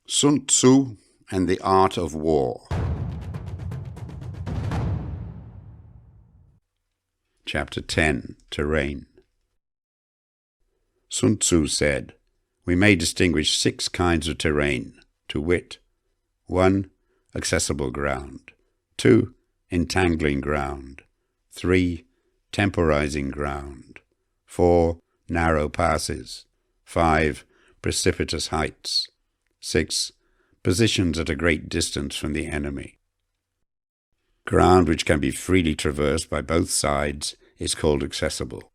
Sun Tzu and the Art of War. Chapter 10. Terrain. Sun Tzu said, "We may distinguish 6 kinds of terrain, to wit, 1. Accessible ground, 2. Entangling ground, 3. Temporizing ground, 4. Narrow passes, 5. Precipitous heights, 6. Positions at a great distance from the enemy. Ground which can be freely traversed by both sides is called accessible.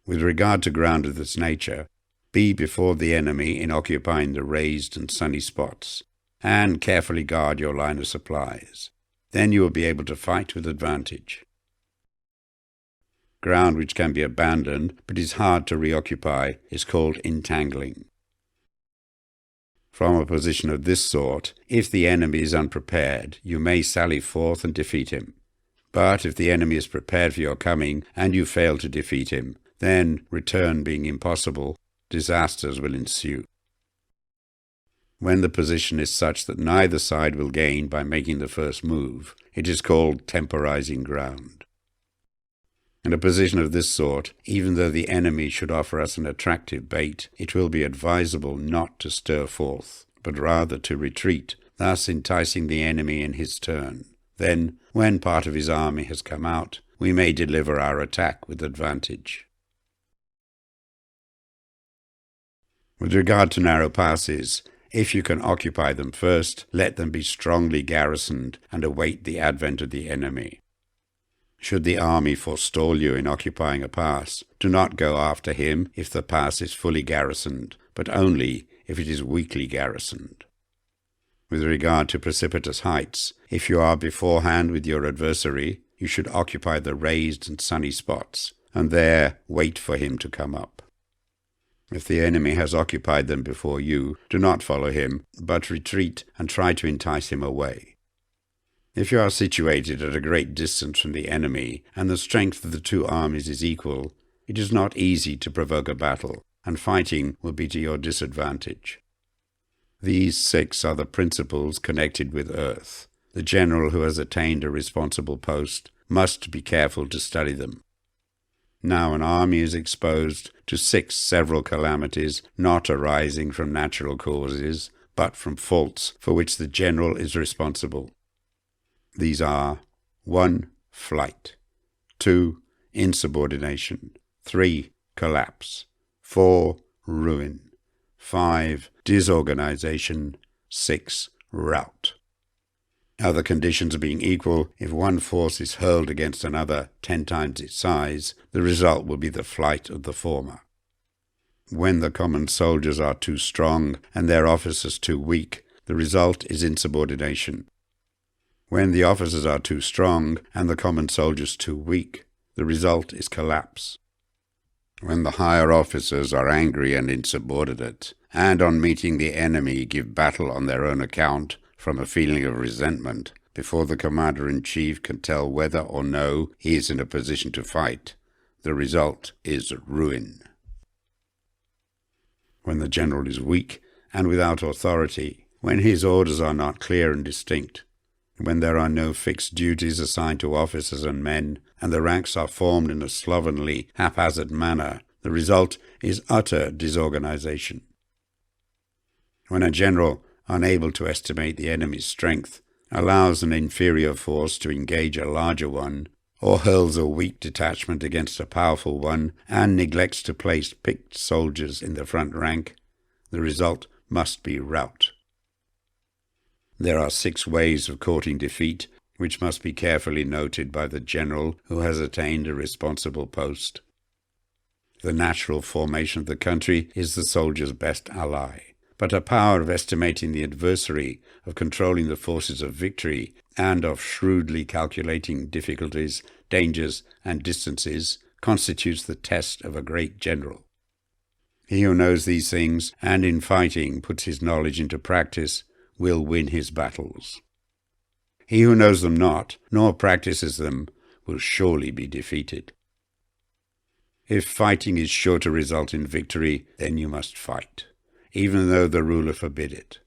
With regard to ground of this nature, be before the enemy in occupying the raised and sunny spots, and carefully guard your line of supplies. Then you will be able to fight with advantage. Ground which can be abandoned but is hard to reoccupy is called entangling. From a position of this sort, if the enemy is unprepared, you may sally forth and defeat him. But if the enemy is prepared for your coming, and you fail to defeat him, then, return being impossible, disasters will ensue. When the position is such that neither side will gain by making the first move, it is called temporizing ground. In a position of this sort, even though the enemy should offer us an attractive bait, it will be advisable not to stir forth, but rather to retreat, thus enticing the enemy in his turn. Then, when part of his army has come out, we may deliver our attack with advantage. With regard to narrow passes, if you can occupy them first, let them be strongly garrisoned and await the advent of the enemy. Should the army forestall you in occupying a pass, do not go after him if the pass is fully garrisoned, but only if it is weakly garrisoned. With regard to precipitous heights, if you are beforehand with your adversary, you should occupy the raised and sunny spots, and there wait for him to come up. If the enemy has occupied them before you, do not follow him, but retreat and try to entice him away. If you are situated at a great distance from the enemy, and the strength of the 2 armies is equal, it is not easy to provoke a battle, and fighting will be to your disadvantage. These 6 are the principles connected with earth. The general who has attained a responsible post must be careful to study them. Now an army is exposed to 6 several calamities not arising from natural causes, but from faults for which the general is responsible. These are 1. Flight, 2. Insubordination, 3. Collapse, 4. Ruin, 5. Disorganization, 6. Rout. Other conditions being equal, if one force is hurled against another 10 times its size, the result will be the flight of the former. When the common soldiers are too strong and their officers too weak, the result is insubordination. When the officers are too strong and the common soldiers too weak, the result is collapse. When the higher officers are angry and insubordinate, and on meeting the enemy give battle on their own account from a feeling of resentment, before the commander-in-chief can tell whether or no he is in a position to fight, the result is ruin. When the general is weak and without authority, when his orders are not clear and distinct, when there are no fixed duties assigned to officers and men, and the ranks are formed in a slovenly, haphazard manner, the result is utter disorganization. When a general, unable to estimate the enemy's strength, allows an inferior force to engage a larger one, or hurls a weak detachment against a powerful one, and neglects to place picked soldiers in the front rank, the result must be rout. There are 6 ways of courting defeat, which must be carefully noted by the general who has attained a responsible post. The natural formation of the country is the soldier's best ally, but a power of estimating the adversary, of controlling the forces of victory, and of shrewdly calculating difficulties, dangers, and distances constitutes the test of a great general. He who knows these things, and in fighting puts his knowledge into practice, will win his battles. He who knows them not, nor practices them, will surely be defeated. If fighting is sure to result in victory, then you must fight, even though the ruler forbid it.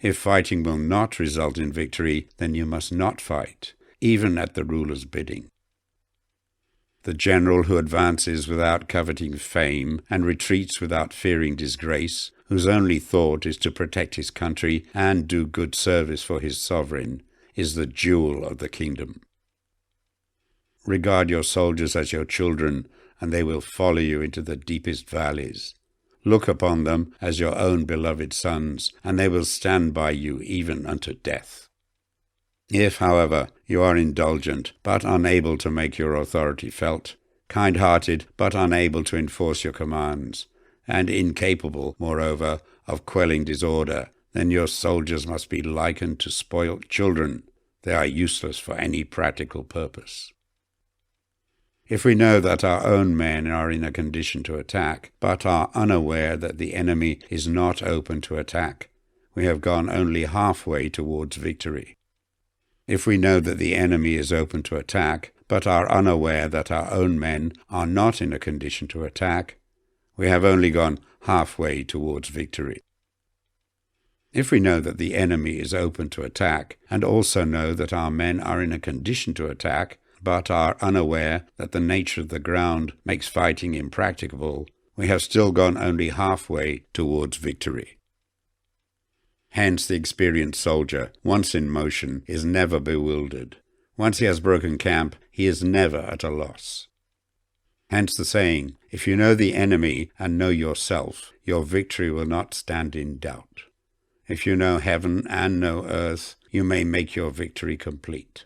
If fighting will not result in victory, then you must not fight, even at the ruler's bidding. The general who advances without coveting fame and retreats without fearing disgrace, whose only thought is to protect his country and do good service for his sovereign, is the jewel of the kingdom. Regard your soldiers as your children, and they will follow you into the deepest valleys. Look upon them as your own beloved sons, and they will stand by you even unto death. If, however, you are indulgent, but unable to make your authority felt, kind-hearted, but unable to enforce your commands, and incapable, moreover, of quelling disorder, then your soldiers must be likened to spoilt children. They are useless for any practical purpose. If we know that our own men are in a condition to attack, but are unaware that the enemy is not open to attack, we have gone only halfway towards victory. If we know that the enemy is open to attack, but are unaware that our own men are not in a condition to attack, we have only gone halfway towards victory. If we know that the enemy is open to attack, and also know that our men are in a condition to attack, but are unaware that the nature of the ground makes fighting impracticable, we have still gone only halfway towards victory. Hence the experienced soldier, once in motion, is never bewildered. Once he has broken camp, he is never at a loss. Hence the saying, if you know the enemy and know yourself, your victory will not stand in doubt. If you know heaven and know earth, you may make your victory complete.